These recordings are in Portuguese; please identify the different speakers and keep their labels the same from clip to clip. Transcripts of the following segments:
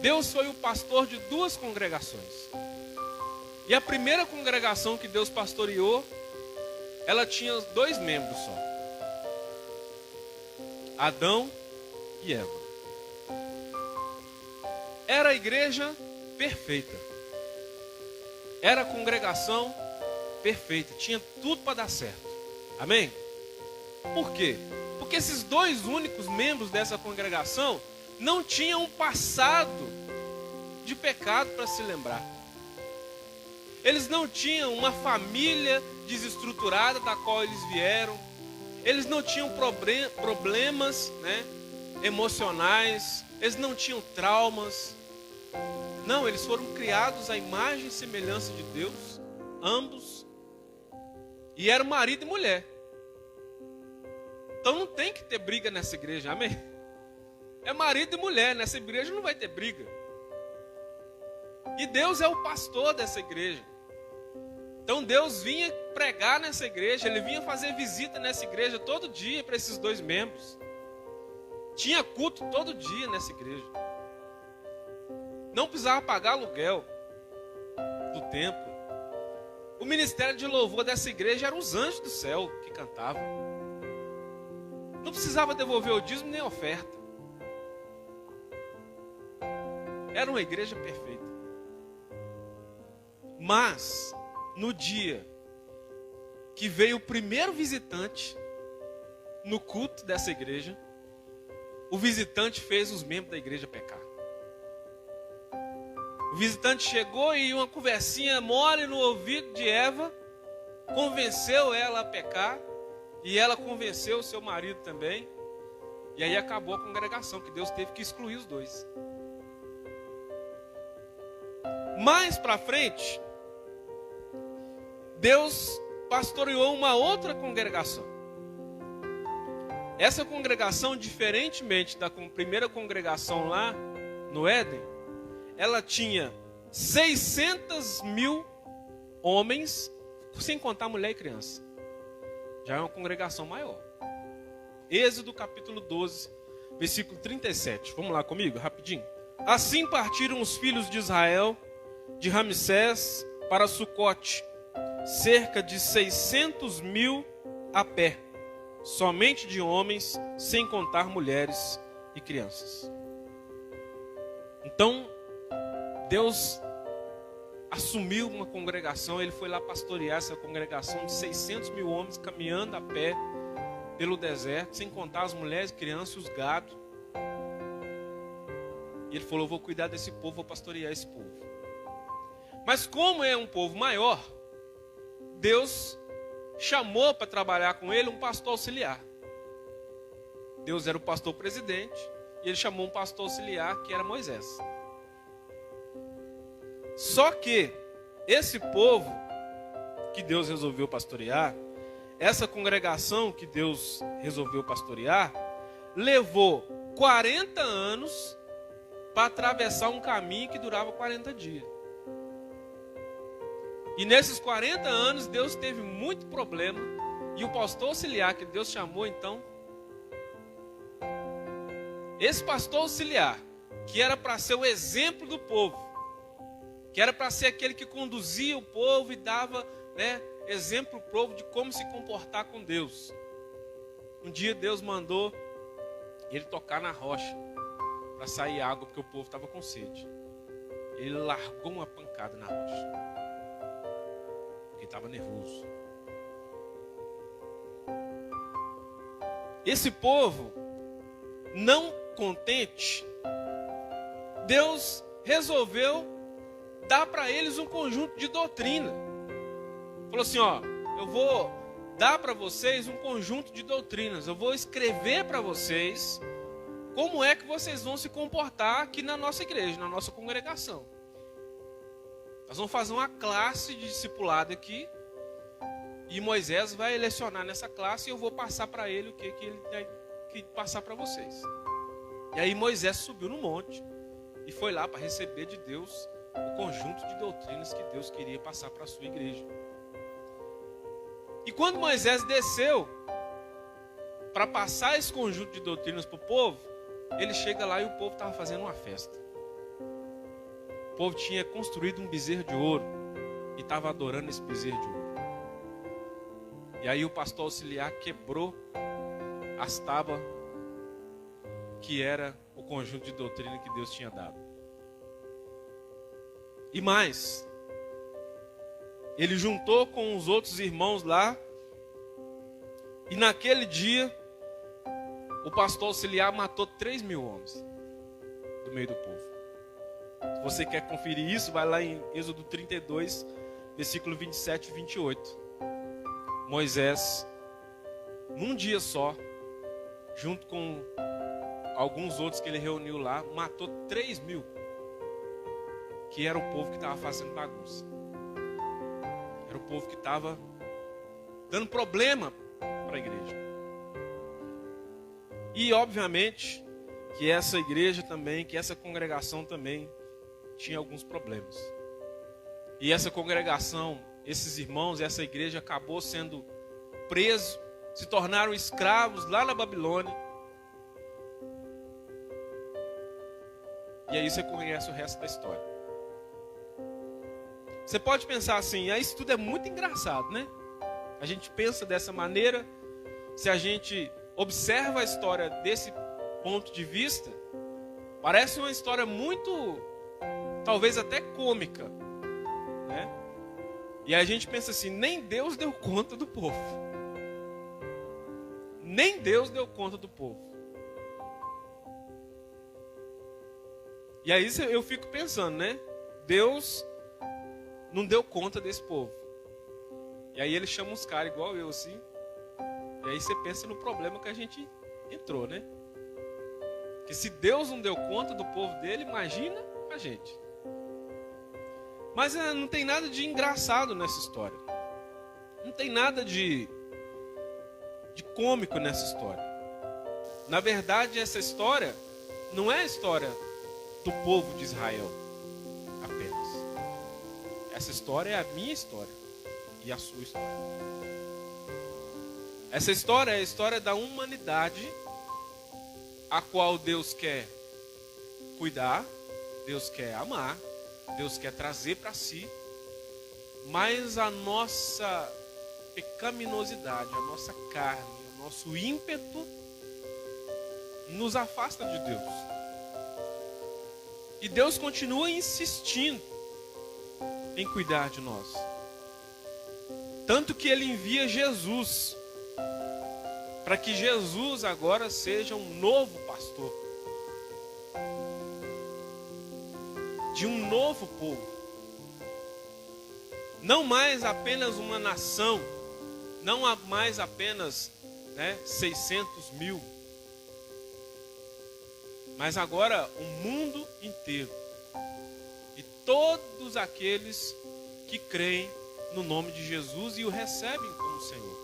Speaker 1: Deus foi o pastor de duas congregações. E a primeira congregação que Deus pastoreou, ela tinha 2 membros só: Adão e Eva. Era a igreja perfeita. Era a congregação perfeita. Tinha tudo para dar certo. Amém? Por quê? Porque esses 2 únicos membros dessa congregação não tinham um passado de pecado para se lembrar. Eles não tinham uma família desestruturada da qual eles vieram. Eles não tinham problemas, emocionais. Eles não tinham traumas. Não, eles foram criados à imagem e semelhança de Deus, ambos. E eram marido e mulher. Então não tem que ter briga nessa igreja, amém? É marido e mulher, nessa igreja não vai ter briga. E Deus é o pastor dessa igreja. Então Deus vinha pregar nessa igreja, Ele vinha fazer visita nessa igreja todo dia para esses 2 membros. Tinha culto todo dia nessa igreja. Não precisava pagar aluguel do templo. O ministério de louvor dessa igreja eram os anjos do céu que cantavam. Não precisava devolver o dízimo nem a oferta. Era uma igreja perfeita. Mas, no dia que veio o primeiro visitante no culto dessa igreja, o visitante fez os membros da igreja pecar. O visitante chegou e uma conversinha mole no ouvido de Eva convenceu ela a pecar, e ela convenceu o seu marido também, e aí acabou a congregação, que Deus teve que excluir os 2. Mais para frente, Deus pastoreou uma outra congregação. Essa congregação, diferentemente da primeira congregação lá no Éden, ela tinha 600.000 homens, sem contar mulher e criança. Já é uma congregação maior. Êxodo capítulo 12, versículo 37. Vamos lá comigo, rapidinho. Assim partiram os filhos de Israel de Ramsés para Sucote, cerca de 600.000 a pé, somente de homens, sem contar mulheres e crianças. Então, Deus assumiu uma congregação, Ele foi lá pastorear essa congregação de 600.000 homens caminhando a pé pelo deserto, sem contar as mulheres, crianças e os gados. E Ele falou: eu vou cuidar desse povo, vou pastorear esse povo. Mas como é um povo maior, Deus chamou para trabalhar com Ele um pastor auxiliar. Deus era o pastor presidente e Ele chamou um pastor auxiliar, que era Moisés. Só que esse povo que Deus resolveu pastorear, essa congregação que Deus resolveu pastorear, levou 40 anos para atravessar um caminho que durava 40 dias. E nesses 40 anos Deus teve muito problema, e o pastor auxiliar que Deus chamou então, esse pastor auxiliar, que era para ser o exemplo do povo, que era para ser aquele que conduzia o povo e dava, exemplo para o povo de como se comportar com Deus. Um dia Deus mandou ele tocar na rocha para sair água, porque o povo estava com sede. Ele largou uma pancada na rocha, porque estava nervoso. Esse povo, não contente, Deus resolveu dar para eles um conjunto de doutrina. Falou assim: eu vou dar para vocês um conjunto de doutrinas. Eu vou escrever para vocês como é que vocês vão se comportar aqui na nossa igreja, na nossa congregação. Nós vamos fazer uma classe de discipulado aqui, e Moisés vai lecionar nessa classe, e eu vou passar para ele o que ele tem que passar para vocês. E aí Moisés subiu no monte e foi lá para receber de Deus o conjunto de doutrinas que Deus queria passar para a sua igreja. E quando Moisés desceu para passar esse conjunto de doutrinas para o povo, ele chega lá e o povo estava fazendo uma festa. povo tinha construído um bezerro de ouro e estava adorando esse bezerro de ouro. E aí o pastor auxiliar quebrou as tábuas que era o conjunto de doutrina que Deus tinha dado. E mais, ele juntou com os outros irmãos lá, e naquele dia, o pastor auxiliar matou 3.000 homens do meio do povo. Se você quer conferir isso, vai lá em Êxodo 32, versículo 27 e 28. Moisés, num dia só, junto com alguns outros que ele reuniu lá, matou 3.000, que era o povo que estava fazendo bagunça. Era o povo que estava dando problema para a igreja. E obviamente que essa igreja também, que essa congregação também tinha alguns problemas. E essa congregação, esses irmãos, essa igreja acabou sendo preso, se tornaram escravos lá na Babilônia. E aí você conhece o resto da história. Você pode pensar assim, isso tudo é muito engraçado, né? A gente pensa dessa maneira, se a gente observa a história desse ponto de vista, parece uma história muito, talvez até cômica, né? E a gente pensa assim, nem Deus deu conta do povo. Nem Deus deu conta do povo. E aí eu fico pensando, né? Deus não deu conta desse povo. E aí ele chama uns caras igual eu, assim. E aí você pensa no problema que a gente entrou, né? Que se Deus não deu conta do povo dele, imagina a gente. Mas não tem nada de engraçado nessa história. Não tem nada de cômico nessa história. Na verdade, essa história não é a história do povo de Israel apenas. Essa história é a minha história e a sua história. Essa história é a história da humanidade, a qual Deus quer cuidar, Deus quer amar, Deus quer trazer para si, mas a nossa pecaminosidade, a nossa carne, o nosso ímpeto nos afasta de Deus. E Deus continua insistindo em cuidar de nós. Tanto que Ele envia Jesus, para que Jesus agora seja um novo pastor, de um novo povo. Não mais apenas uma nação, não mais apenas 600.000, mas agora o mundo inteiro. E todos aqueles que creem no nome de Jesus e o recebem como Senhor.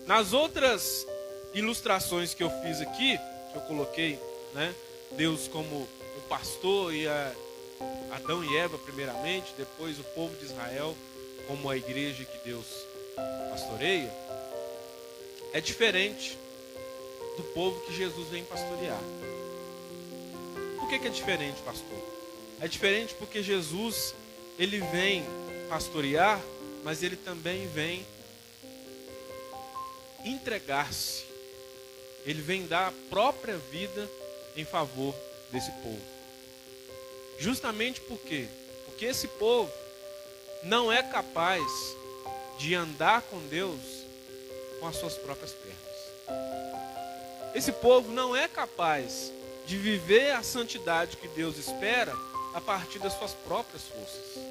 Speaker 1: Nas outras ilustrações que eu fiz aqui, que eu coloquei, Deus como o pastor e Adão e Eva primeiramente, depois o povo de Israel como a igreja que Deus pastoreia, é diferente do povo que Jesus vem pastorear. Por que é diferente, pastor? É diferente porque Jesus, ele vem pastorear, mas ele também vem entregar-se. Ele vem dar a própria vida em favor desse povo. Justamente por quê? Porque esse povo não é capaz de andar com Deus com as suas próprias pernas. Esse povo não é capaz de viver a santidade que Deus espera a partir das suas próprias forças.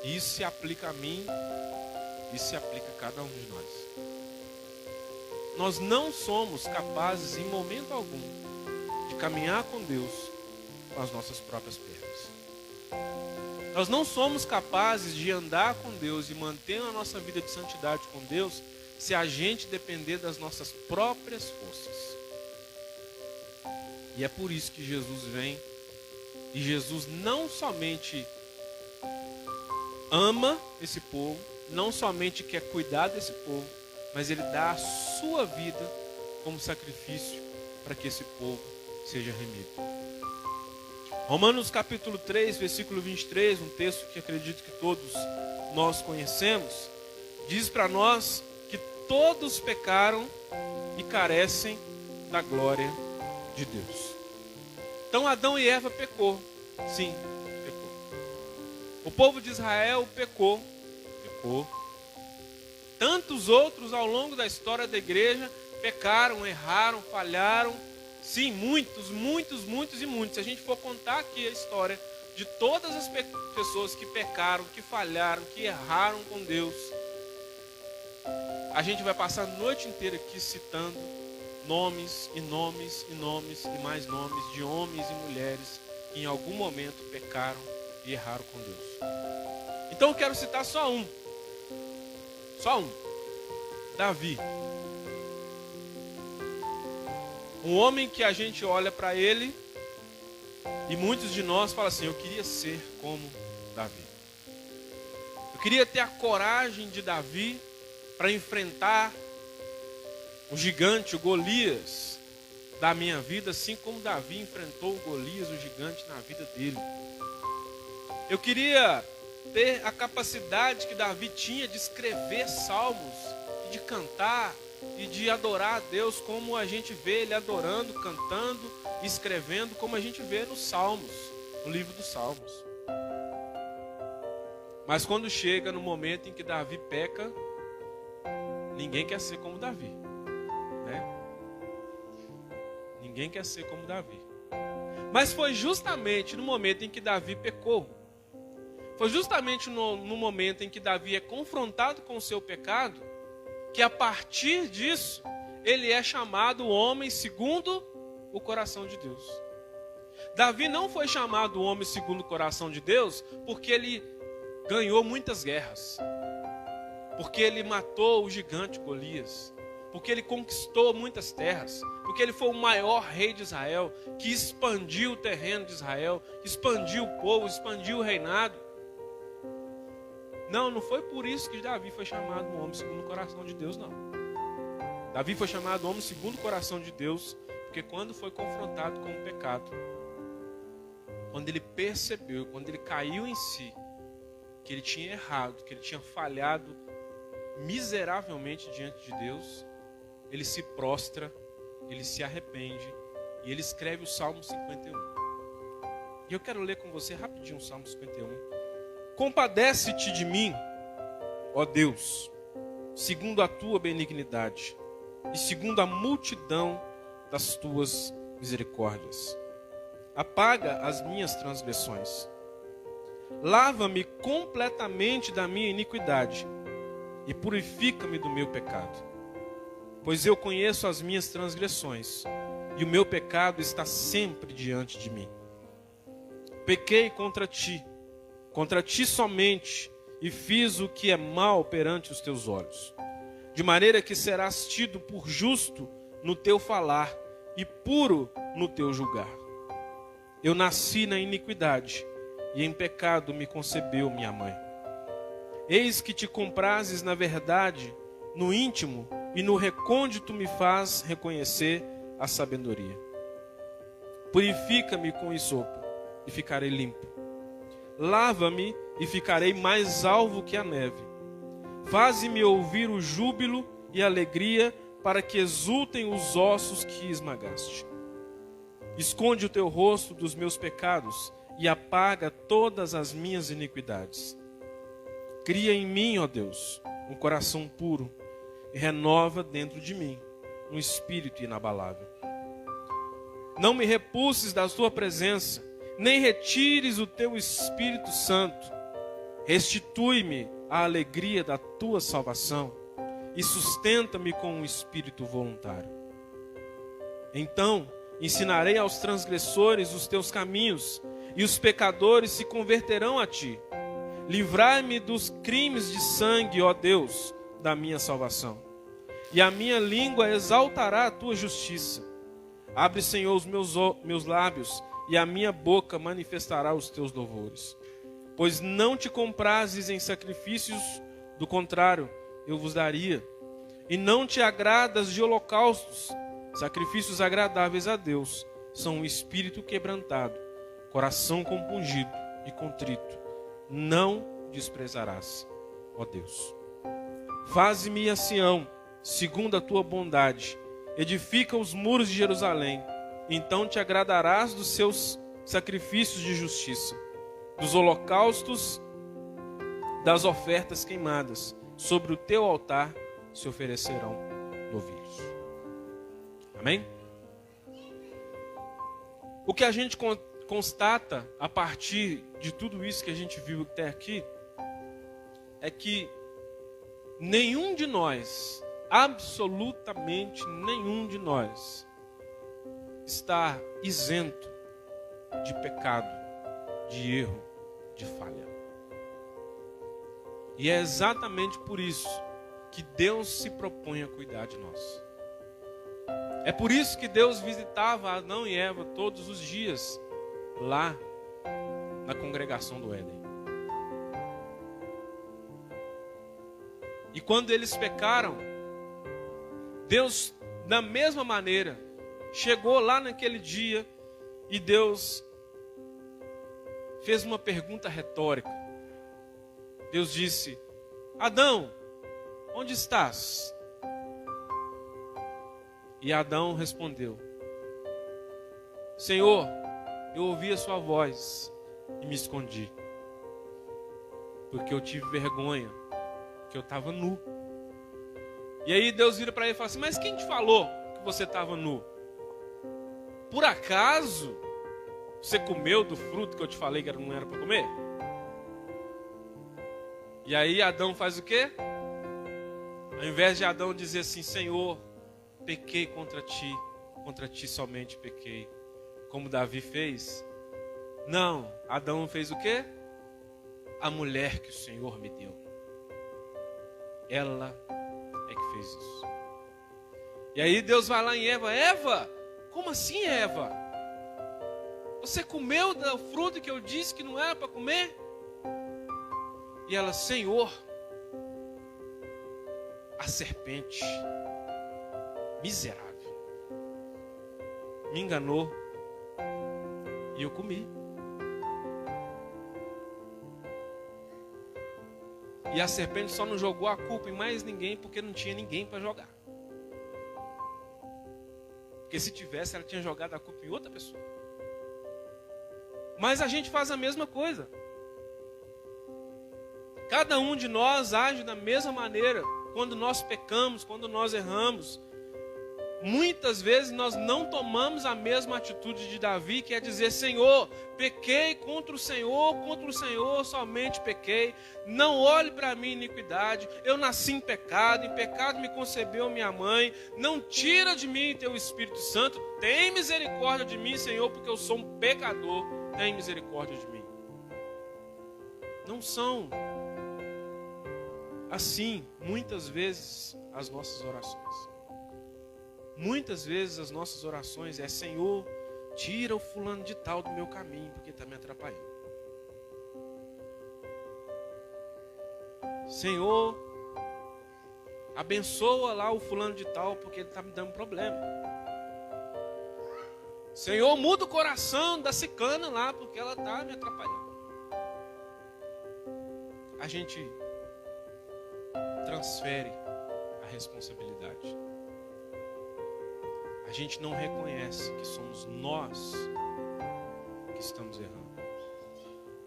Speaker 1: Isso se aplica a mim, isso se aplica a cada um de nós. Nós não somos capazes em momento algum de caminhar com Deus com as nossas próprias pernas. Nós não somos capazes de andar com Deus e manter a nossa vida de santidade com Deus se a gente depender das nossas próprias forças. E é por isso que Jesus vem, e Jesus não somente ama esse povo, não somente quer cuidar desse povo, mas ele dá a sua vida como sacrifício para que esse povo seja remido. Romanos capítulo 3, versículo 23, um texto que acredito que todos nós conhecemos, diz para nós que todos pecaram e carecem da glória de Deus. Então Adão e Eva pecou, sim, pecou. O povo de Israel pecou. Tantos outros ao longo da história da igreja pecaram, erraram, falharam. Sim, muitos. Se a gente for contar aqui a história de todas as pessoas que pecaram, que falharam, que erraram com Deus, a gente vai passar a noite inteira aqui citando nomes e mais nomes de homens e mulheres que em algum momento pecaram e erraram com Deus. Então eu quero citar só um. Davi. Um homem que a gente olha para ele e muitos de nós falam assim: eu queria ser como Davi. Eu queria ter a coragem de Davi para enfrentar o gigante, o Golias da minha vida, assim como Davi enfrentou o Golias, o gigante, na vida dele. Eu queria ter a capacidade que Davi tinha de escrever salmos e de cantar e de adorar a Deus como a gente vê ele adorando, cantando, escrevendo, como a gente vê nos Salmos, no livro dos Salmos. Mas quando chega no momento em que Davi peca, ninguém quer ser como Davi, né? Ninguém quer ser como Davi. Mas foi justamente no momento em que Davi pecou, foi justamente no momento em que Davi é confrontado com o seu pecado, que a partir disso, ele é chamado homem segundo o coração de Deus. Davi não foi chamado homem segundo o coração de Deus porque ele ganhou muitas guerras, porque ele matou o gigante Golias, porque ele conquistou muitas terras, porque ele foi o maior rei de Israel, que expandiu o terreno de Israel, expandiu o povo, expandiu o reinado. Não foi por isso que Davi foi chamado um homem segundo o coração de Deus, não. Davi foi chamado homem segundo o coração de Deus, porque quando foi confrontado com o pecado, quando ele percebeu, quando ele caiu em si, que ele tinha errado, que ele tinha falhado miseravelmente diante de Deus, ele se prostra, ele se arrepende e ele escreve o Salmo 51. E eu quero ler com você rapidinho o Salmo 51. Compadece-te de mim, ó Deus, segundo a tua benignidade e segundo a multidão das tuas misericórdias. Apaga as minhas transgressões. Lava-me completamente da minha iniquidade e purifica-me do meu pecado. Pois eu conheço as minhas transgressões e o meu pecado está sempre diante de mim. Pequei contra ti somente, e fiz o que é mal perante os teus olhos. De maneira que serás tido por justo no teu falar e puro no teu julgar. Eu nasci na iniquidade, e em pecado me concebeu minha mãe. Eis que te comprazes na verdade, no íntimo e no recôndito me faz reconhecer a sabedoria. Purifica-me com hisopo, e ficarei limpo. Lava-me e ficarei mais alvo que a neve. Faze-me ouvir o júbilo e a alegria, para que exultem os ossos que esmagaste. Esconde o teu rosto dos meus pecados e apaga todas as minhas iniquidades. Cria em mim, ó Deus, um coração puro e renova dentro de mim um espírito inabalável. Não me repulses da tua presença, nem retires o teu Espírito Santo. Restitui-me a alegria da tua salvação e sustenta-me com um espírito voluntário. Então ensinarei aos transgressores os teus caminhos, e os pecadores se converterão a ti. Livrai-me dos crimes de sangue, ó Deus, da minha salvação. E a minha língua exaltará a tua justiça. Abre, Senhor, os meus lábios, e a minha boca manifestará os teus louvores. Pois não te comprazes em sacrifícios, do contrário, eu vos daria. E não te agradas de holocaustos. Sacrifícios agradáveis a Deus são um espírito quebrantado coração compungido e contrito, não desprezarás, ó Deus. Faze-me a Sião, segundo a tua bondade, edifica os muros de Jerusalém, então te agradarás dos seus sacrifícios de justiça, dos holocaustos, das ofertas queimadas, sobre o teu altar se oferecerão novilhos. Amém? O que a gente constata a partir de tudo isso que a gente viu até aqui é que nenhum de nós, absolutamente nenhum de nós, está isento de pecado, de erro, de falha. E é exatamente por isso que Deus se propõe a cuidar de nós. É por isso que Deus visitava Adão e Eva todos os dias lá na congregação do Éden. E quando eles pecaram, Deus, da mesma maneira, chegou lá naquele dia e Deus fez uma pergunta retórica. Deus disse: Adão, onde estás? E Adão respondeu: Senhor, eu ouvi a sua voz e me escondi, porque eu tive vergonha, que eu estava nu. E aí Deus vira para ele e fala assim: mas quem te falou que você estava nu? Por acaso você comeu do fruto que eu te falei que não era para comer? E aí Adão faz o quê? Ao invés de Adão dizer assim: Senhor, pequei contra ti somente pequei, como Davi fez. Não, Adão fez o quê? A mulher que o Senhor me deu, ela é que fez isso. E aí Deus vai lá em Eva: Eva, como assim, Eva? Você comeu do fruto que eu disse que não era para comer? E ela: Senhor, a serpente miserável me enganou e eu comi. E a serpente só não jogou a culpa em mais ninguém porque não tinha ninguém para jogar. Porque se tivesse, ela tinha jogado a culpa em outra pessoa. Mas a gente faz a mesma coisa. Cada um de nós age da mesma maneira. Quando nós pecamos, quando nós erramos, muitas vezes nós não tomamos a mesma atitude de Davi, que é dizer: Senhor, pequei contra o Senhor somente pequei. Não olhe para mim iniquidade, eu nasci em pecado me concebeu minha mãe. Não tira de mim teu Espírito Santo. Tem misericórdia de mim, Senhor, porque eu sou um pecador. Tem misericórdia de mim. Não são assim, muitas vezes, as nossas orações. Muitas vezes as nossas orações é: Senhor, tira o fulano de tal do meu caminho, porque está me atrapalhando. Senhor, abençoa lá o fulano de tal, porque ele está me dando problema. Senhor, muda o coração da ciclana lá, porque ela está me atrapalhando. A gente transfere a responsabilidade. A gente não reconhece que somos nós que estamos errando.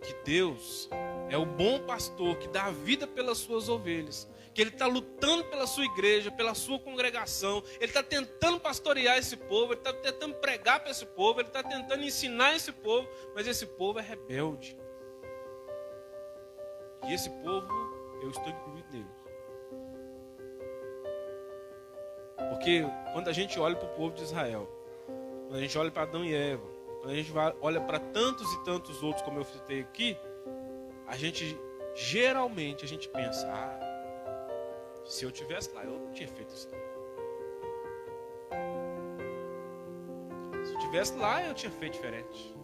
Speaker 1: Que Deus é o bom pastor que dá a vida pelas suas ovelhas. Que Ele está lutando pela sua igreja, pela sua congregação. Ele está tentando pastorear esse povo. Ele está tentando pregar para esse povo. Ele está tentando ensinar esse povo. Mas esse povo é rebelde. E esse povo, eu estou incluído nele. Porque quando a gente olha para o povo de Israel, quando a gente olha para Adão e Eva, quando a gente olha para tantos e tantos outros, como eu citei aqui, a gente geralmente pensa: se eu tivesse lá, eu não tinha feito isso. Se eu tivesse lá, eu tinha feito diferente.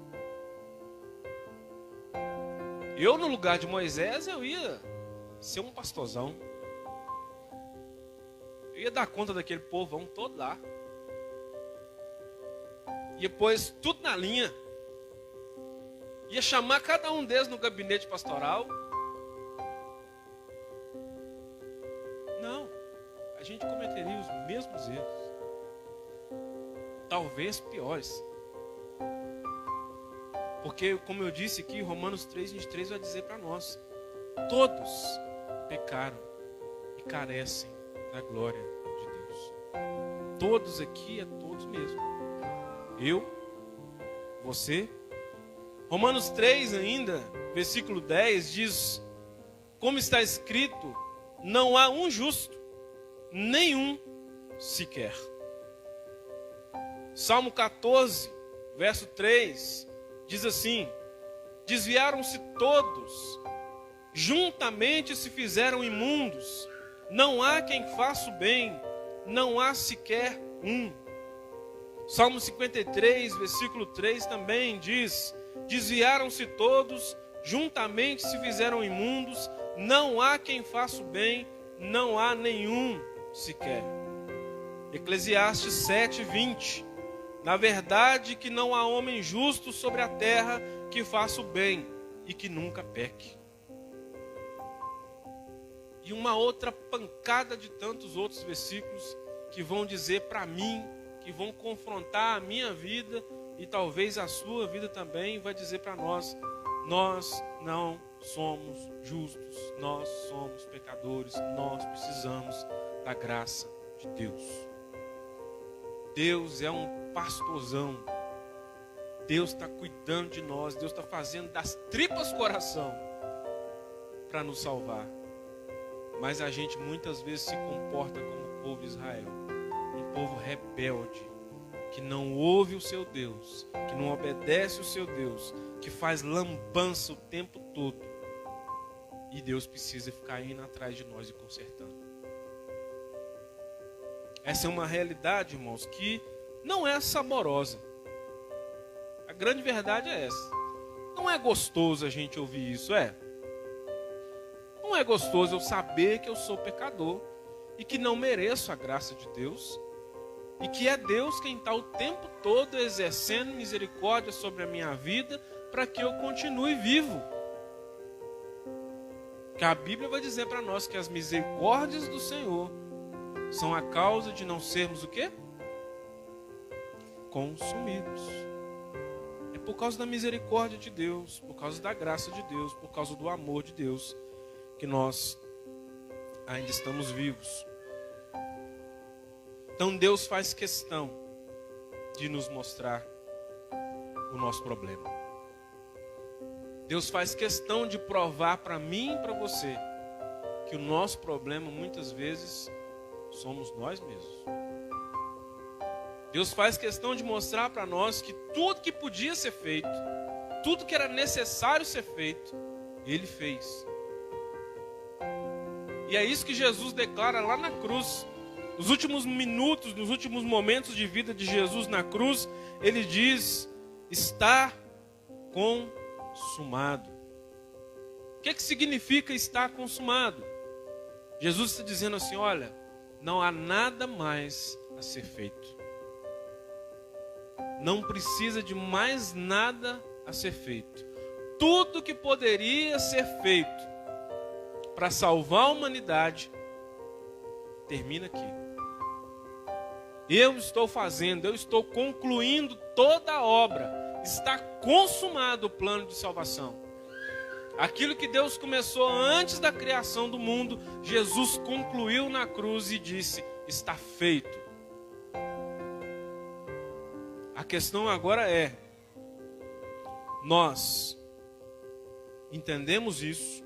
Speaker 1: Eu, no lugar de Moisés, eu ia ser um pastorzão. Eu ia dar conta daquele povão todo lá. Ia pôr tudo na linha. Ia chamar cada um deles no gabinete pastoral. Não, a gente cometeria os mesmos erros. Talvez piores. Porque, como eu disse aqui, Romanos 3:23 vai dizer para nós: todos pecaram e carecem da glória de Deus. Todos aqui é todos mesmo. Eu, você. Romanos 3 ainda, versículo 10 diz: como está escrito, não há um justo, nenhum sequer. Salmo 14, verso 3, diz assim: desviaram-se todos, juntamente se fizeram imundos, não há quem faça o bem, não há sequer um. Salmo 53, versículo 3 também diz: desviaram-se todos, juntamente se fizeram imundos, não há quem faça o bem, não há nenhum sequer. Eclesiastes 7:20: na verdade que não há homem justo sobre a terra que faça o bem e que nunca peque. E uma outra pancada de tantos outros versículos que vão dizer para mim, que vão confrontar a minha vida e talvez a sua vida também, vai dizer para nós: nós não somos justos, nós somos pecadores, nós precisamos da graça de Deus. Deus é um pastorzão, Deus está cuidando de nós, Deus está fazendo das tripas coração para nos salvar. Mas a gente muitas vezes se comporta como o povo de Israel, um povo rebelde, que não ouve o seu Deus, que não obedece o seu Deus, que faz lambança o tempo todo. E Deus precisa ficar indo atrás de nós e consertando. Essa é uma realidade, irmãos, que não é saborosa. A grande verdade é essa. Não é gostoso a gente ouvir isso, é? Não é gostoso eu saber que eu sou pecador e que não mereço a graça de Deus e que é Deus quem está o tempo todo exercendo misericórdia sobre a minha vida para que eu continue vivo. Que a Bíblia vai dizer para nós que as misericórdias do Senhor são a causa de não sermos o quê? Consumidos. É por causa da misericórdia de Deus, por causa da graça de Deus, por causa do amor de Deus, que nós ainda estamos vivos. Então Deus faz questão de nos mostrar o nosso problema. Deus faz questão de provar para mim e para você que o nosso problema muitas vezes somos nós mesmos. Deus faz questão de mostrar para nós que tudo que podia ser feito, tudo que era necessário ser feito, Ele fez. E é isso que Jesus declara lá na cruz. Nos últimos minutos, nos últimos momentos de vida de Jesus na cruz, Ele diz: está consumado. O que significa estar consumado? Jesus está dizendo assim: olha, não há nada mais a ser feito. Não precisa de mais nada a ser feito. Tudo que poderia ser feito para salvar a humanidade termina aqui. Eu estou fazendo, eu estou concluindo toda a obra. Está consumado o plano de salvação. Aquilo que Deus começou antes da criação do mundo, Jesus concluiu na cruz e disse: está feito. A questão agora é: nós entendemos isso,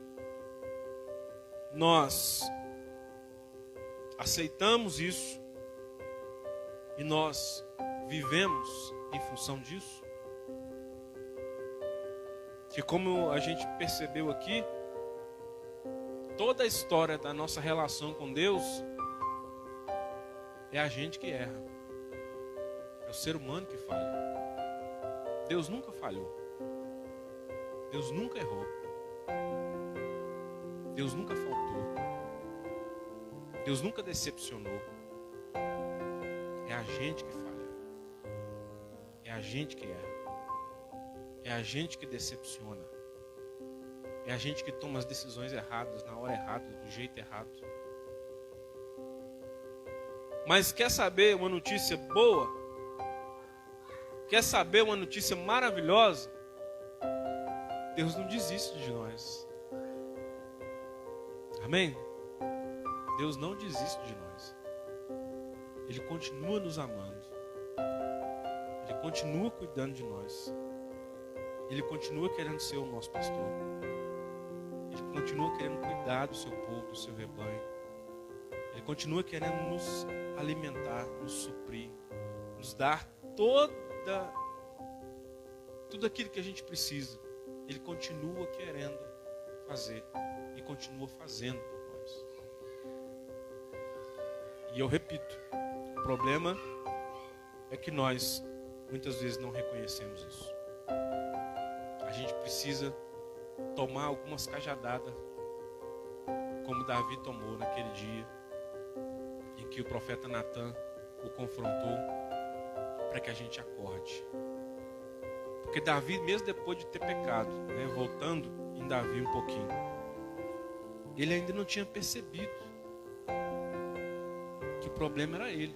Speaker 1: nós aceitamos isso e nós vivemos em função disso? Que, como a gente percebeu aqui, toda a história da nossa relação com Deus é a gente que erra. É o ser humano que falha. Deus nunca falhou. Deus nunca errou. Deus nunca faltou. Deus nunca decepcionou. É a gente que falha. É a gente que erra. É é a gente que decepciona. É a gente que toma as decisões erradas, na hora errada, do jeito errado. Mas quer saber uma notícia boa? Quer saber uma notícia maravilhosa? Deus não desiste de nós. Amém? Deus não desiste de nós. Ele continua nos amando. Ele continua cuidando de nós. Ele continua querendo ser o nosso pastor. Ele continua querendo cuidar do seu povo, do seu rebanho. Ele continua querendo nos alimentar, nos suprir, nos dar tudo aquilo que a gente precisa. Ele continua querendo fazer e continua fazendo por nós. E eu repito, o problema é que nós muitas vezes não reconhecemos isso. A gente precisa tomar algumas cajadadas, como Davi tomou naquele dia, em que o profeta Natan o confrontou, para que a gente acorde. Porque Davi, mesmo depois de ter pecado, voltando em Davi um pouquinho, ele ainda não tinha percebido que o problema era ele.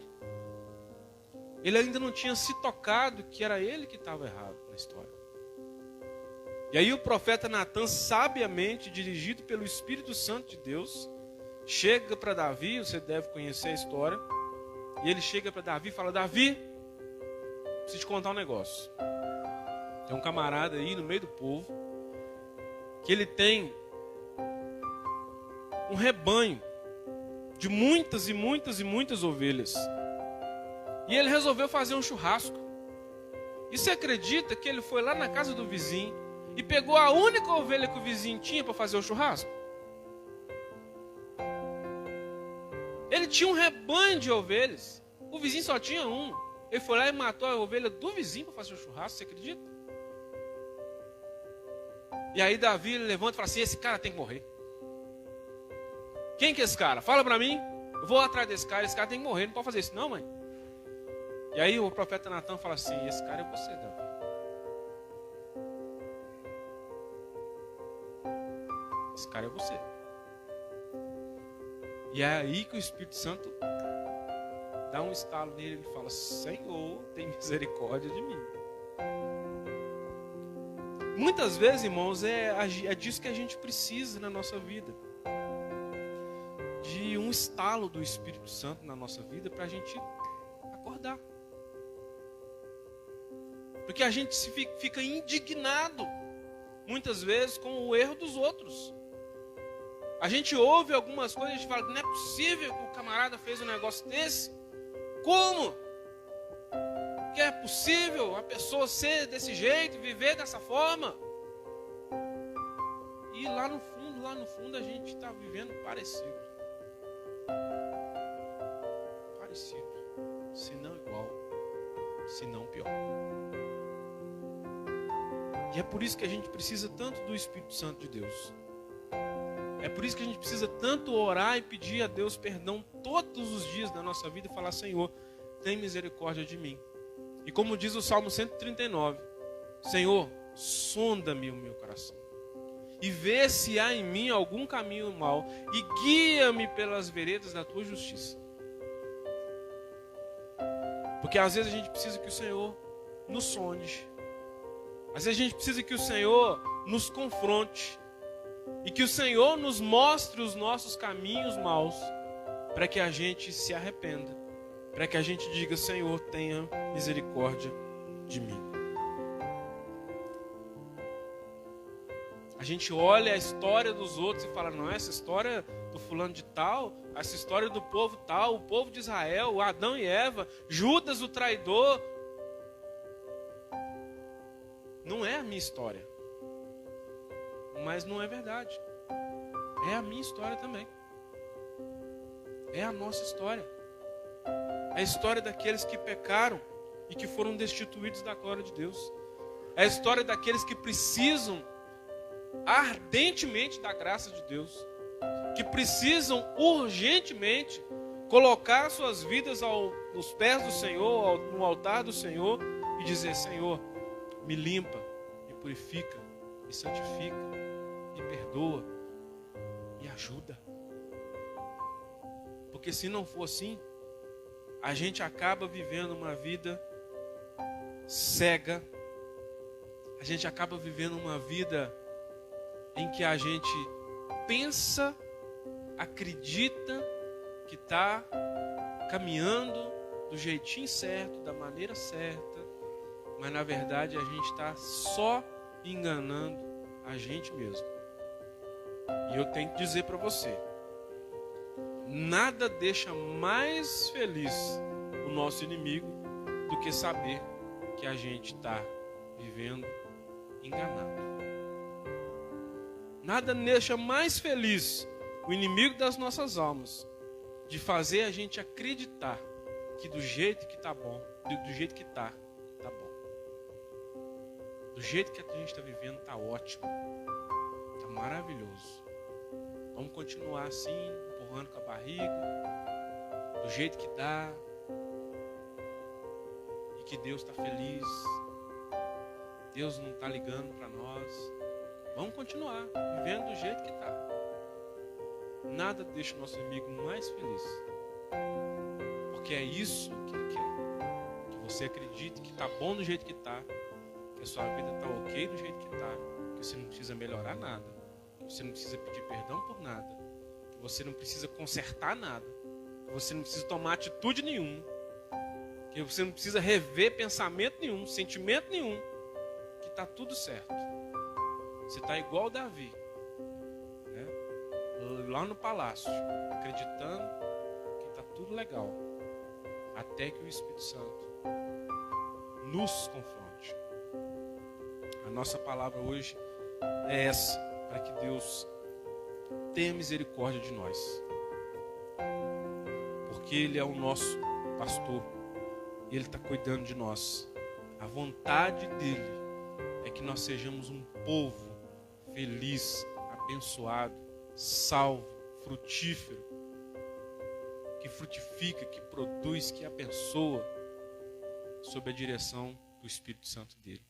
Speaker 1: Ele ainda não tinha se tocado que era ele que estava errado na história. E aí o profeta Natan, sabiamente dirigido pelo Espírito Santo de Deus, chega para Davi, você deve conhecer a história, e ele chega para Davi e fala: Davi, preciso te contar um negócio. Tem um camarada aí no meio do povo, que ele tem um rebanho de muitas e muitas e muitas ovelhas. E ele resolveu fazer um churrasco. E você acredita que ele foi lá na casa do vizinho e pegou a única ovelha que o vizinho tinha para fazer o churrasco? Ele tinha um rebanho de ovelhas. O vizinho só tinha um. Ele foi lá e matou a ovelha do vizinho para fazer o churrasco, você acredita? E aí Davi levanta e fala assim: esse cara tem que morrer. Quem que é esse cara? Fala para mim. Eu vou atrás desse cara tem que morrer, não pode fazer isso não, mãe. E aí o profeta Natan fala assim: esse cara é você, Davi. Esse cara é você. E é aí que o Espírito Santo dá um estalo nele e fala: Senhor, tem misericórdia de mim. Muitas vezes, irmãos, é disso que a gente precisa na nossa vida. De um estalo do Espírito Santo na nossa vida para a gente acordar. Porque a gente fica indignado, muitas vezes, com o erro dos outros. A gente ouve algumas coisas e a gente fala: não é possível que o camarada fez um negócio desse. Como? Que é possível a pessoa ser desse jeito, viver dessa forma? E lá no fundo a gente está vivendo parecido. Parecido. Se não igual, se não pior. E é por isso que a gente precisa tanto do Espírito Santo de Deus. É por isso que a gente precisa tanto orar e pedir a Deus perdão todos os dias da nossa vida e falar: Senhor, tem misericórdia de mim. E como diz o Salmo 139, Senhor, sonda-me o meu coração e vê se há em mim algum caminho mau e guia-me pelas veredas da tua justiça. Porque às vezes a gente precisa que o Senhor nos sonde. Às vezes a gente precisa que o Senhor nos confronte e que o Senhor nos mostre os nossos caminhos maus para que a gente se arrependa, para que a gente diga: Senhor, tenha misericórdia de mim. A gente olha a história dos outros e fala: não, essa história do fulano de tal, essa história do povo tal, o povo de Israel, Adão e Eva, Judas o traidor. Não é a minha história. Mas não é verdade. É a minha história também. É a nossa história. É a história daqueles que pecaram e que foram destituídos da glória de Deus. É a história daqueles que precisam ardentemente da graça de Deus, que precisam urgentemente colocar suas vidas aos pés do Senhor, no altar do Senhor, e dizer: Senhor, me limpa e purifica, me santifica, me perdoa, me ajuda. Porque se não for assim, a gente acaba vivendo uma vida cega, a gente acaba vivendo uma vida em que a gente pensa, acredita que está caminhando do jeitinho certo, da maneira certa, mas na verdade a gente está só enganando a gente mesmo. E eu tenho que dizer para você, nada deixa mais feliz o nosso inimigo do que saber que a gente está vivendo enganado. Nada deixa mais feliz o inimigo das nossas almas de fazer a gente acreditar que do jeito que está bom, do jeito que está bom. Do jeito que a gente está vivendo está ótimo, está maravilhoso. Vamos continuar assim, empurrando com a barriga, do jeito que dá, e que Deus está feliz, Deus não está ligando para nós. Vamos continuar vivendo do jeito que está. Nada deixa o nosso inimigo mais feliz, porque é isso que ele quer, que você acredite que está bom do jeito que está, que a sua vida está ok do jeito que está, que você não precisa melhorar nada, que você não precisa pedir perdão por nada, que você não precisa consertar nada, que você não precisa tomar atitude nenhuma, que você não precisa rever pensamento nenhum, sentimento nenhum, que está tudo certo. Você está igual Davi, né? Lá no palácio, acreditando que está tudo legal, até que o Espírito Santo nos confronte. A nossa palavra hoje é essa, para que Deus tenha misericórdia de nós, porque Ele é o nosso pastor, e Ele está cuidando de nós. A vontade dEle é que nós sejamos um povo feliz, abençoado, salvo, frutífero, que frutifica, que produz, que abençoa, sob a direção do Espírito Santo dele.